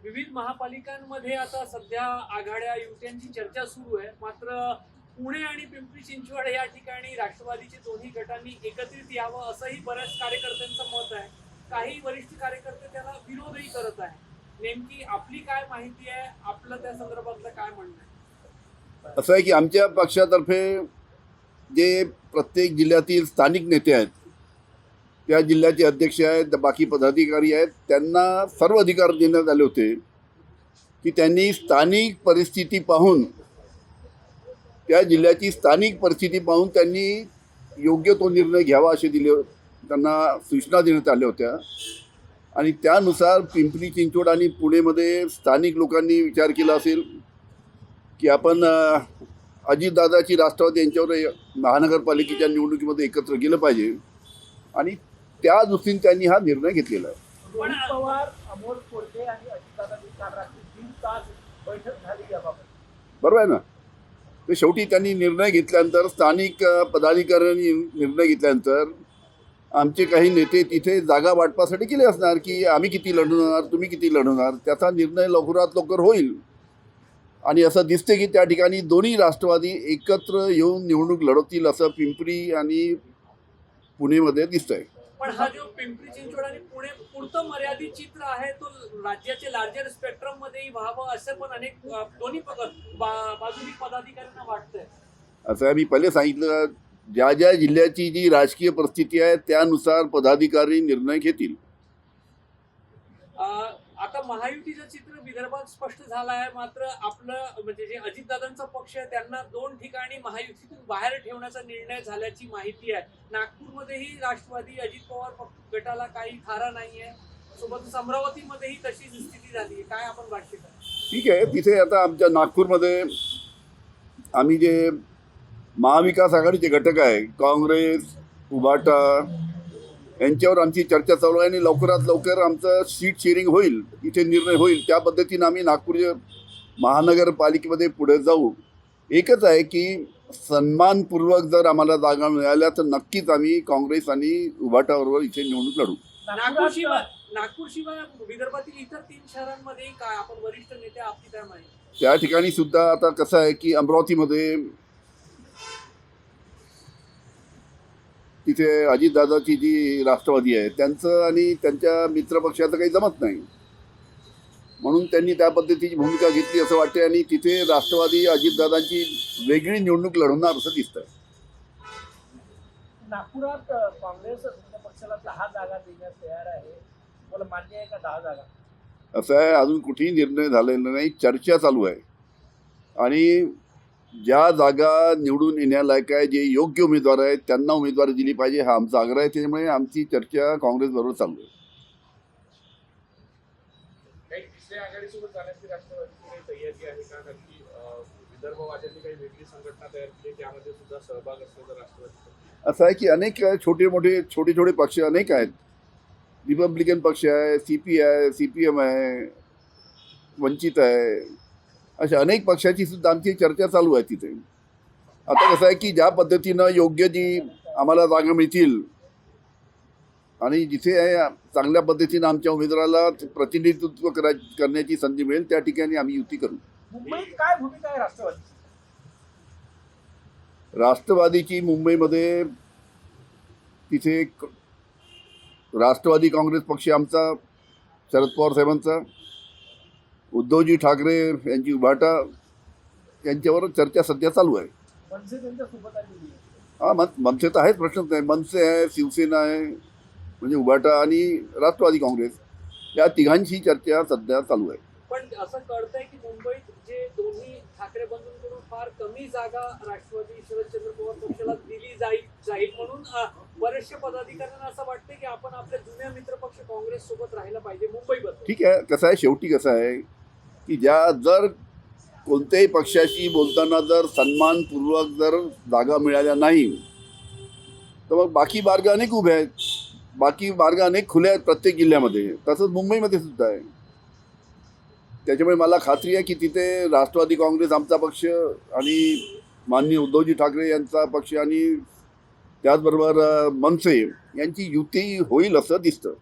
विविध महापालिकांमध्ये आता सध्या आघाड्या युत्यांची चर्चा सुरू आहे. मात्र पुणे आणि पिंपरी चिंचवड या ठिकाणी राष्ट्रवादीचे दोन्ही गटांनी एकत्रित यावं असंही बऱ्याच कार्यकर्त्यांचं मत आहे. काही वरिष्ठ कार्यकर्ते त्याला विरोधही करत आहे. नेमकी आपली काय माहिती आहे, आपलं त्या संदर्भातलं काय म्हणणं आहे? असं आहे की आमच्या पक्षातर्फे जे प्रत्येक जिल्ह्यातील स्थानिक नेते आहेत, त्या जिल्ह्याचे अध्यक्ष आहेत, बाकी पदाधिकारी आहेत, त्यांना सर्व अधिकार देण्यात आले होते की त्यांनी स्थानिक परिस्थिती पाहून, त्या जिल्ह्याची स्थानिक परिस्थिती पाहून त्यांनी योग्य तो निर्णय घ्यावा असे त्यांना सूचना देण्यात आल्या होत्या. आणि त्यानुसार पिंपरी चिंचवड आणि पुणेमध्ये स्थानिक लोकांनी विचार केला असेल की आपण अजितदादाची राष्ट्रवादी यांच्यावर महानगरपालिकेच्या निवडणुकीमध्ये एकत्र गेलं पाहिजे आणि त्या दृष्टीने त्यांनी हा निर्णय घेतलेला आहे. पवार, अमोल कोल्हे आणि अजितदादांची काल रात्री 3 तास बैठक झाली याबाबत. बरोबर आहे ना. तर शेवटी त्यांनी निर्णय घेतल्यानंतर, स्थानिक पदाधिकाऱ्यांनी निर्णय घेतल्यानंतर आमचे काही नेते तिथे जागा वाटपासाठी गेले असणार की आम्ही किती लढवणार, तुम्ही किती लढवणार, त्याचा निर्णय लवकरात लवकर होईल. आणि असं दिसते की त्या ठिकाणी दोन्ही राष्ट्रवादी एकत्र येऊन निवडणूक लढवतील असं पिंपरी आणि पुणेमध्ये दिसतंय. पण हा जो पिंपरी चिंचवड आणि पुणे पुरतं मर्यादित चित्र आहे, तो राज्याचे लार्जर स्पेक्ट्रम मध्येही व्हावं असं पण अनेक दोन्ही बाजूनी पदाधिकाऱ्यांना वाटतंय. असं आहे, मी पहिले सांगितलं, ज्या ज्या जिल्ह्याची जी राजकीय परिस्थिती आहे त्यानुसार पदाधिकारी निर्णय घेतील. आता महायुतीचं चित्र विदर्भात स्पष्ट झालं आहे. मात्र आपलं म्हणजे जे अजितदादांचा पक्ष आहे त्यांना 2 ठिकाणी महायुतीतून बाहेर ठेवण्याचा निर्णय झाल्याची माहिती आहे. नागपूरमध्येही राष्ट्रवादी अजित पवार गटाला काही थारा नाहीये. सोबतच अमरावतीमध्येही तशीच स्थिती झाली आहे. काय आपण भाष्य करा? ठीक आहे. तिथे आता आमच्या नागपूरमध्ये आम्ही जे महाविकास आघाडीचे घटक आहे, काँग्रेस, उभाटा, यांच्यावर आमची चर्चा चालू आहे आणि लवकरात लवकर आमचं सीट शेअरिंग होईल, इथे निर्णय होईल. त्या पद्धतीनं आम्ही नागपूर महानगरपालिकेमध्ये पुढे जाऊ. एकच आहे की सन्मानपूर्वक जर आम्हाला जागा मिळाल्या तर नक्कीच आम्ही काँग्रेस आणि उभाटाबरोबर इथे निवडणूक लढू. नागपूर शिवाय विदर्भातील इतर 3 शहरांमध्ये काय आपण वरिष्ठ नेते आपली काय माहिती? त्या ठिकाणी सुद्धा आता कसं आहे की अमरावतीमध्ये तिथे अजितदादाची जी राष्ट्रवादी आहे त्यांचं आणि त्यांच्या मित्रपक्षाचं काही जमत नाही, म्हणून त्यांनी त्या पद्धतीची भूमिका घेतली असं वाटते आणि तिथे राष्ट्रवादी अजितदादांची वेगळी निवडणूक लढवणार असं दिसतंय. नागपुरात काँग्रेस पक्षाला 10 जागा देण्यास तयार आहे. मला मान्य आहे का 10 जागा? असं आहे, अजून कुठेही निर्णय झालेला नाही, चर्चा चालू आहे. आणि ज्या जागा निवडून येण्यालायक आहे, जे योग्य उमेदवार आहेत त्यांना उमेदवारी दिली पाहिजे, हा आमचा आग्रह आहे. त्यामुळे आमची चर्चा काँग्रेसबरोबर चालू आहे. तिसऱ्या आघाडीसोबत जाण्याची राष्ट्रवादीची काही तयारी आहे का? नक्की विदर्भवाद्यांनी काही वेगळी संघटना तयार केली, त्यामध्ये सुद्धा सहभाग असलेला राष्ट्रवादी? असं आहे की अनेक छोटे पक्ष अनेक आहेत. रिपब्लिकन पक्ष आहे, CP आहे, CPM आहे, वंचित आहे, अशा अनेक पक्षाची सुद्धा आमची चर्चा चालू आहे तिथे. आता कसं आहे की ज्या पद्धतीनं योग्य जी आम्हाला जागा मिळतील आणि जिथे चांगल्या पद्धतीनं आमच्या उमेदवाराला प्रतिनिधित्व करण्याची संधी मिळेल त्या ठिकाणी आम्ही युती करू. मुंबईत काय भूमिका आहे राष्ट्रवादीची? राष्ट्रवादीची मुंबईमध्ये तिथे राष्ट्रवादी काँग्रेस पक्ष आमचा, शरद पवार साहेबांचा, उद्धवजी ठाकरे यांची उभाटा, यांच्यावर चर्चा सध्या चालू आहे. मनसे त्यांच्या सोबत आलेली आहे. हां, मनसे तर आहेच, प्रश्नच नाही. मनसे आहे, शिवसेना आहे, म्हणजे उभाटा आणि राष्ट्रवादी काँग्रेस, या तिघांची चर्चा सध्या चालू आहे. पण असं कळतंय की मुंबईत जे दोन्ही ठाकरे बंधूंकडून फार कमी जागा राष्ट्रवादी शरदचंद्र पवार पक्षाला दिली जाईल म्हणून बरेचशा पदाधिकाऱ्यांना असं वाटतं की आपण आपल्या जुन्या मित्रपक्ष काँग्रेस सोबत राहायला पाहिजे मुंबईबद्दल. ठीक आहे. कसं आहे, शेवटी कसं आहे की जर कोणत्याही पक्षाशी बोलताना जर सन्मानपूर्वक जर जागा मिळाल्या नाही तर मग बाकी मार्ग अनेक उभे आहेत, बाकी मार्ग अनेक खुले आहेत प्रत्येक जिल्ह्यामध्ये, तसंच मुंबईमध्ये सुद्धा आहे. त्याच्यामुळे मला खात्री आहे की तिथे राष्ट्रवादी काँग्रेस आमचा पक्ष आणि माननीय उद्धवजी ठाकरे यांचा पक्ष आणि त्याचबरोबर मनसे यांची युती होईल असं दिसतं.